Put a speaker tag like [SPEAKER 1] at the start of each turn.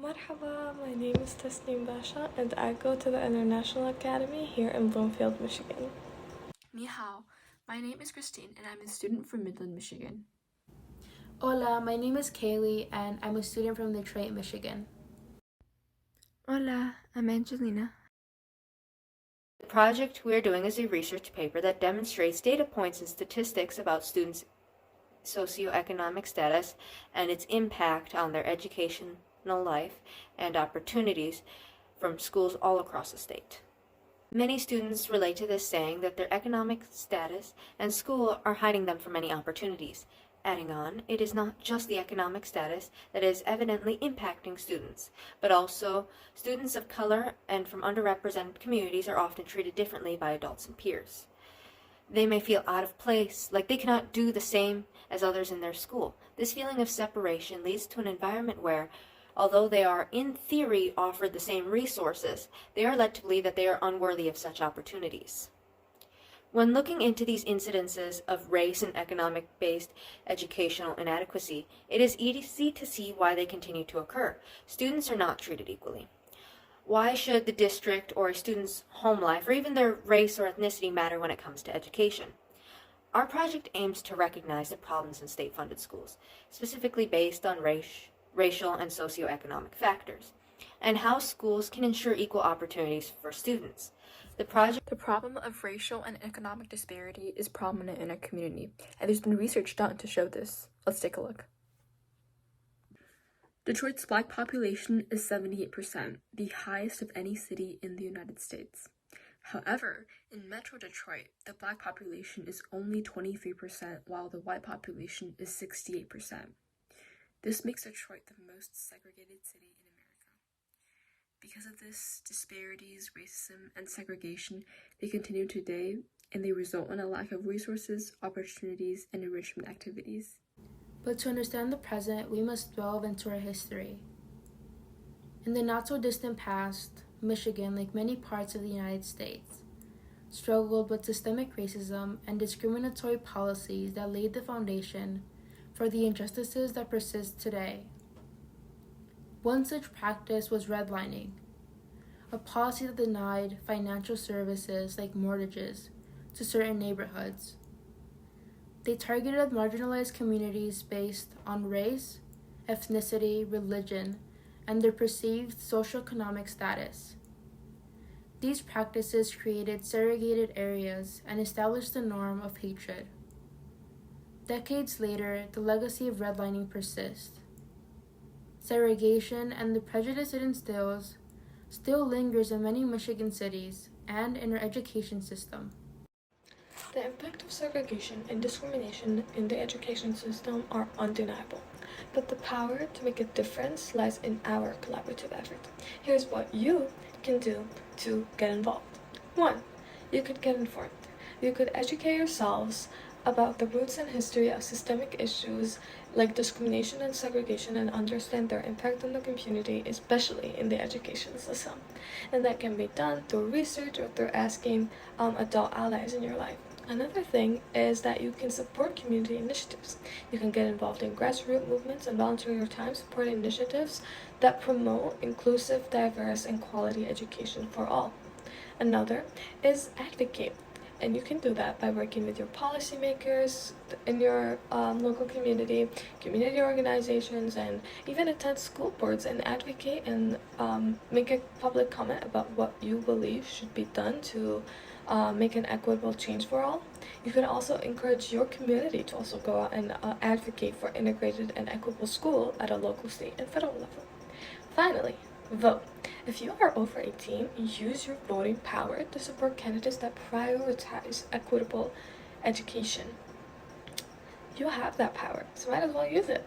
[SPEAKER 1] Marhaba, my name is Tasnim Basha and I go to the International Academy here in Bloomfield, Michigan.
[SPEAKER 2] Ni hao, my name is Christine and I'm a student from Midland, Michigan.
[SPEAKER 3] Hola, my name is Kaylee and I'm a student from Detroit, Michigan.
[SPEAKER 4] Hola, I'm Angelina.
[SPEAKER 5] The project we are doing is a research paper that demonstrates data points and statistics about students' socioeconomic status and its impact on their educational life and opportunities from schools all across the state. Many students relate to this, saying that their economic status and school are hiding them from many opportunities. Adding on, it is not just the economic status that is evidently impacting students, but also students of color and from underrepresented communities are often treated differently by adults and peers. They may feel out of place, like they cannot do the same as others in their school. This feeling of separation leads to an environment where, although they are in theory offered the same resources, they are led to believe that they are unworthy of such opportunities. When looking into these incidences of race and economic-based educational inadequacy, it is easy to see why they continue to occur. Students are not treated equally. Why should the district or a student's home life or even their race or ethnicity matter when it comes to education? Our project aims to recognize the problems in state-funded schools, specifically based on racial and socioeconomic factors, and how schools can ensure equal opportunities for students.
[SPEAKER 2] The problem of racial and economic disparity is prominent in our community, and there's been research done to show this. Let's take a look. Detroit's Black population is 78%, the highest of any city in the United States. However, in Metro Detroit, the Black population is only 23%, while the white population is 68%. This makes Detroit the most segregated city in America. Because of this, disparities, racism, and segregation, they continue today, and they result in a lack of resources, opportunities, and enrichment activities.
[SPEAKER 3] But to understand the present, we must delve into our history. In the not-so-distant past, Michigan, like many parts of the United States, struggled with systemic racism and discriminatory policies that laid the foundation for the injustices that persist today. One such practice was redlining, a policy that denied financial services like mortgages to certain neighborhoods. They targeted marginalized communities based on race, ethnicity, religion, and their perceived socioeconomic status. These practices created segregated areas and established the norm of hatred. Decades later, the legacy of redlining persists. Segregation and the prejudice it instills still lingers in many Michigan cities and in our education system.
[SPEAKER 1] The impact of segregation and discrimination in the education system are undeniable, but the power to make a difference lies in our collaborative effort. Here's what you can do to get involved. 1. You could get informed. You could educate yourselves about the roots and history of systemic issues like discrimination and segregation and understand their impact on the community, especially in the education system. And that can be done through research or through asking adult allies in your life. Another thing is that you can support community initiatives. You can get involved in grassroots movements and volunteer your time supporting initiatives that promote inclusive, diverse, and quality education for all. Another is advocate. And you can do that by working with your policymakers in your local community organizations, and even attend school boards and advocate and make a public comment about what you believe should be done to make an equitable change for all. You can also encourage your community to also go out and advocate for integrated and equitable school at a local, state, and federal level. Finally, vote. If you are over 18, use your voting power to support candidates that prioritize equitable education. You have that power, so might as well use it.